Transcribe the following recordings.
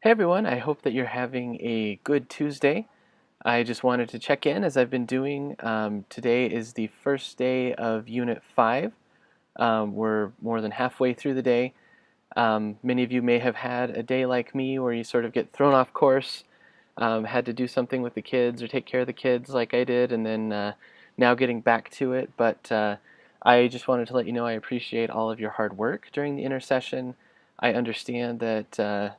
Hey everyone, I hope that you're having a good Tuesday. I just wanted to check in as I've been doing. Today is the first day of Unit 5. We're more than halfway through the day. Many of you may have had a day like me where you sort of get thrown off course, had to do something with the kids or take care of the kids like I did, and then now getting back to it. But I just wanted to let you know I appreciate all of your hard work during the intersession. I understand that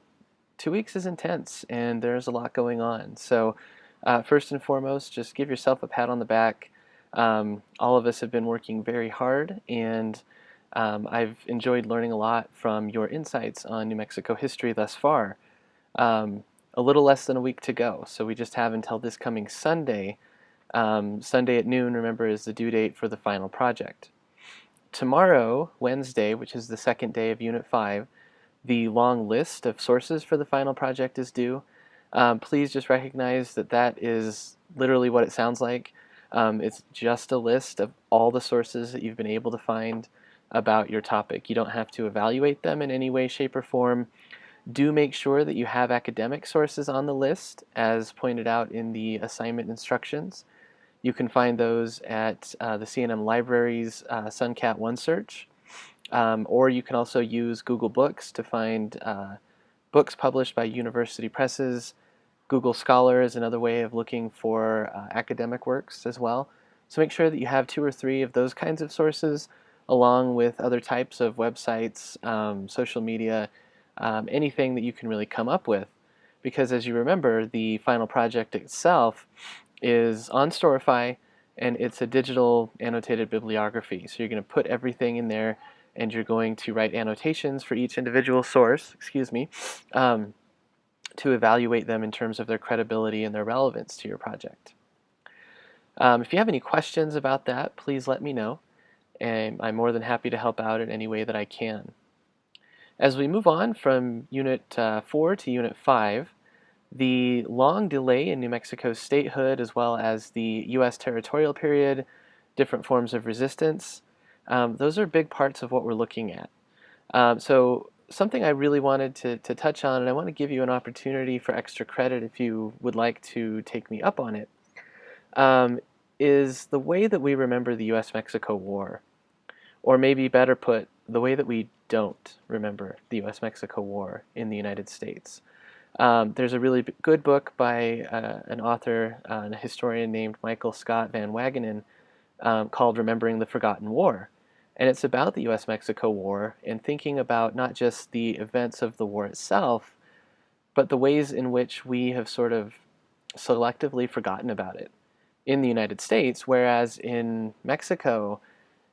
2 weeks is intense and there's a lot going on. So, first and foremost, just give yourself a pat on the back. All of us have been working very hard, and I've enjoyed learning a lot from your insights on New Mexico history thus far. A little less than a week to go, so we just have until this coming Sunday. Sunday at noon, remember, is the due date for the final project. Tomorrow, Wednesday, which is the second day of Unit 5, the long list of sources for the final project is due. Please just recognize that that is literally what it sounds like. It's just a list of all the sources that you've been able to find about your topic. You don't have to evaluate them in any way, shape, or form. Do make sure that you have academic sources on the list, as pointed out in the assignment instructions. You can find those at the CNM Library's SunCat OneSearch. Or you can also use Google Books to find books published by university presses. Google Scholar is another way of looking for academic works as well. So make sure that you have 2 or 3 of those kinds of sources, along with other types of websites, social media, anything that you can really come up with. Because as you remember, the final project itself is on Storify, and it's a digital annotated bibliography. So you're going to put everything in there, and you're going to write annotations for each individual source, um, to evaluate them in terms of their credibility and their relevance to your project. If you have any questions about that, please let me know, and I'm more than happy to help out in any way that I can. As we move on from Unit 4 to Unit 5, the long delay in New Mexico's statehood, as well as the U.S. territorial period, different forms of resistance, those are big parts of what we're looking at. So something I really wanted to touch on, and I want to give you an opportunity for extra credit if you would like to take me up on it, um, is the way that we remember the U.S.-Mexico War. Or maybe better put, the way that we don't remember the U.S.-Mexico War in the United States. There's a really good book by an author and a historian named Michael Scott Van Wagenen called Remembering the Forgotten War. And it's about the US-Mexico War and thinking about not just the events of the war itself, but the ways in which we have sort of selectively forgotten about it in the United States, whereas in Mexico,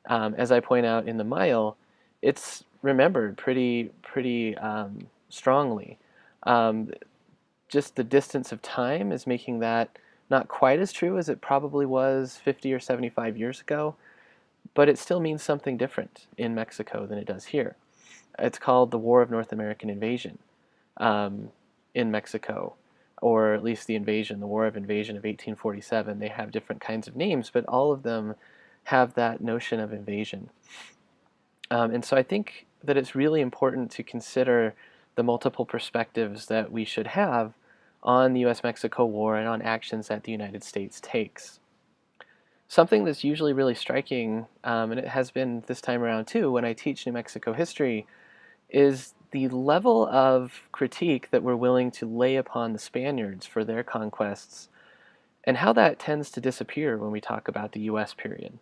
as I point out in the Mile, it's remembered pretty strongly. Um, just the distance of time is making that not quite as true as it probably was 50 or 75 years ago, but it still means something different in Mexico than it does here. It's called the War of North American Invasion um, in Mexico, or at least the invasion, the War of Invasion of 1847. They have different kinds of names, but all of them have that notion of invasion. And so I think that it's really important to consider the multiple perspectives that we should have on the US-Mexico War and on actions that the United States takes. Something that's usually really striking, and it has been this time around too when I teach New Mexico history, is the level of critique that we're willing to lay upon the Spaniards for their conquests, and how that tends to disappear when we talk about the US period.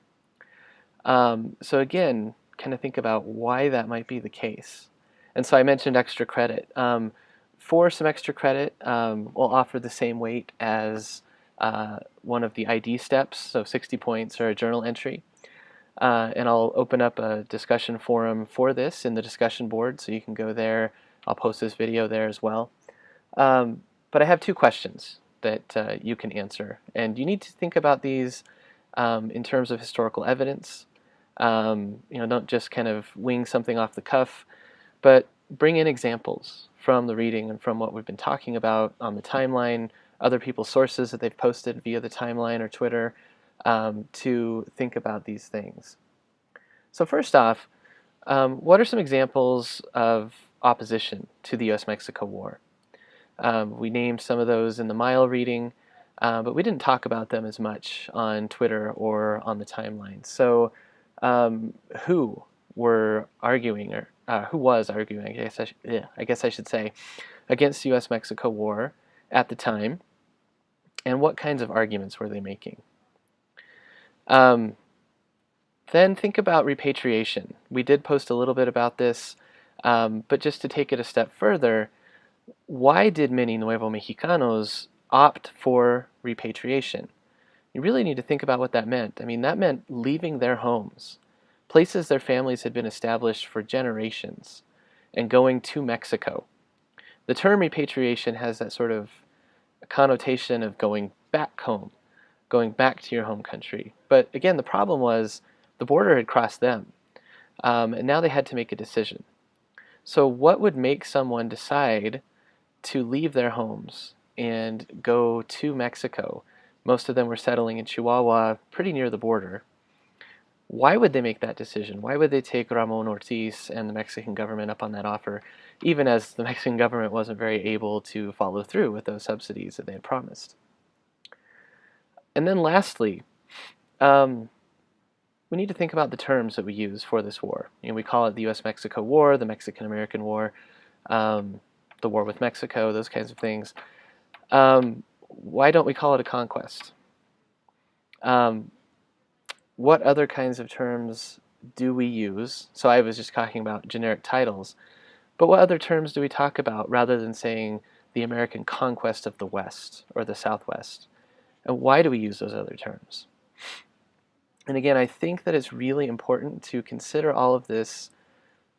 So again, kind of think about why that might be the case. And so I mentioned extra credit. For some extra credit, we'll offer the same weight as one of the ID steps, so 60 points or a journal entry. And I'll open up a discussion forum for this in the discussion board, so you can go there. I'll post this video there as well. But I have 2 questions that you can answer. And you need to think about these in terms of historical evidence. Don't just kind of wing something off the cuff, but bring in examples from the reading and from what we've been talking about on the timeline, other people's sources that they've posted via the timeline or Twitter, to think about these things. So first off, what are some examples of opposition to the US-Mexico War? We named some of those in the Mile reading, but we didn't talk about them as much on Twitter or on the timeline. So who were arguing, or who was arguing, I guess I should say, against the U.S.-Mexico war at the time, and what kinds of arguments were they making? Then think about repatriation. We did post a little bit about this, but just to take it a step further, why did many Nuevo Mexicanos opt for repatriation? You really need to think about what that meant. I mean, that meant leaving their homes, places their families had been established for generations, and going to Mexico. The term repatriation has that sort of connotation of going back home, going back to your home country. But again, the problem was the border had crossed them, and now they had to make a decision. So what would make someone decide to leave their homes and go to Mexico? Most of them were settling in Chihuahua, pretty near the border. Why would they make that decision? Why would they take Ramon Ortiz and the Mexican government up on that offer, even as the Mexican government wasn't very able to follow through with those subsidies that they had promised? And then lastly, we need to think about the terms that we use for this war. We call it the U.S.-Mexico War, the Mexican-American War, the war with Mexico, those kinds of things. Why don't we call it a conquest? What other kinds of terms do we use? So I was just talking about generic titles, but what other terms do we talk about rather than saying the American conquest of the West or the Southwest? And why do we use those other terms? And again, I think that it's really important to consider all of this.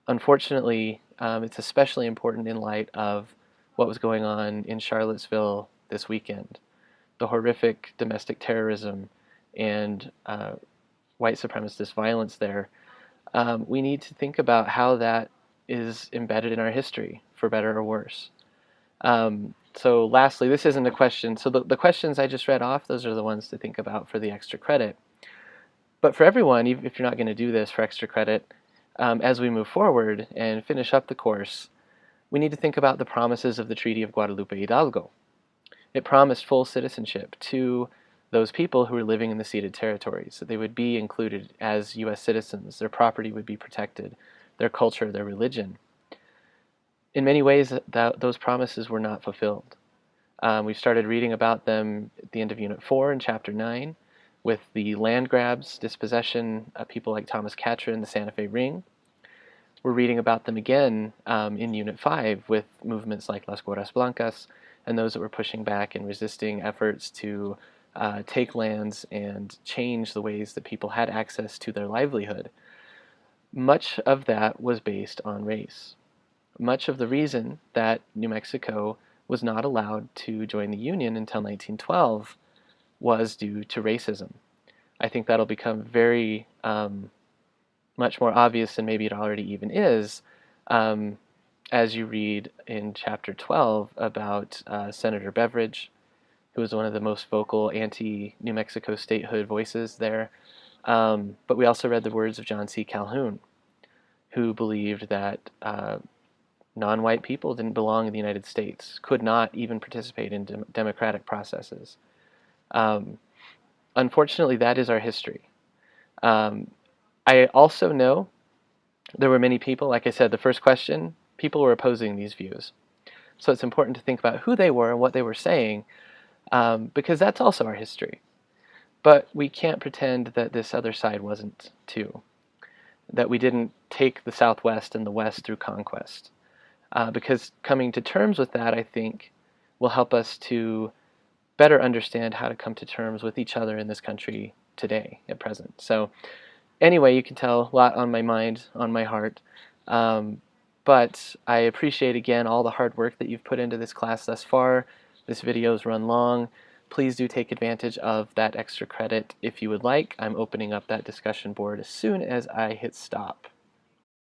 Unfortunately, it's especially important in light of what was going on in Charlottesville this weekend. The horrific domestic terrorism and white supremacist violence there. We need to think about how that is embedded in our history, for better or worse. So lastly, this isn't a question. So the questions I just read off, those are the ones to think about for the extra credit. But for everyone, even if you're not going to do this for extra credit, as we move forward and finish up the course, we need to think about the promises of the Treaty of Guadalupe Hidalgo. It promised full citizenship to those people who were living in the ceded territories, that they would be included as U.S. citizens, their property would be protected, their culture, their religion. In many ways, those promises were not fulfilled. We started reading about them at the end of Unit 4 in Chapter 9, with the land grabs, dispossession of people like Thomas Catron, the Santa Fe Ring. We're reading about them again in Unit 5 with movements like Las Guerras Blancas and those that were pushing back and resisting efforts to take lands and change the ways that people had access to their livelihood. Much of that was based on race. Much of the reason that New Mexico was not allowed to join the Union until 1912 was due to racism. I think that'll become very much more obvious than maybe it already even is as you read in Chapter 12 about Senator Beveridge, who was one of the most vocal anti-New Mexico statehood voices there. But we also read the words of John C. Calhoun, who believed that non-white people didn't belong in the United States, could not even participate in democratic processes. Unfortunately, that is our history. I also know there were many people, like I said, the first question, people were opposing these views. So it's important to think about who they were and what they were saying, because that's also our history. But we can't pretend that this other side wasn't too, that we didn't take the Southwest and the West through conquest. Because coming to terms with that, I think, will help us to better understand how to come to terms with each other in this country today, at present. So anyway, you can tell a lot on my mind, on my heart. But I appreciate, again, all the hard work that you've put into this class thus far. This video's run long. Please do take advantage of that extra credit if you would like. I'm opening up that discussion board as soon as I hit stop.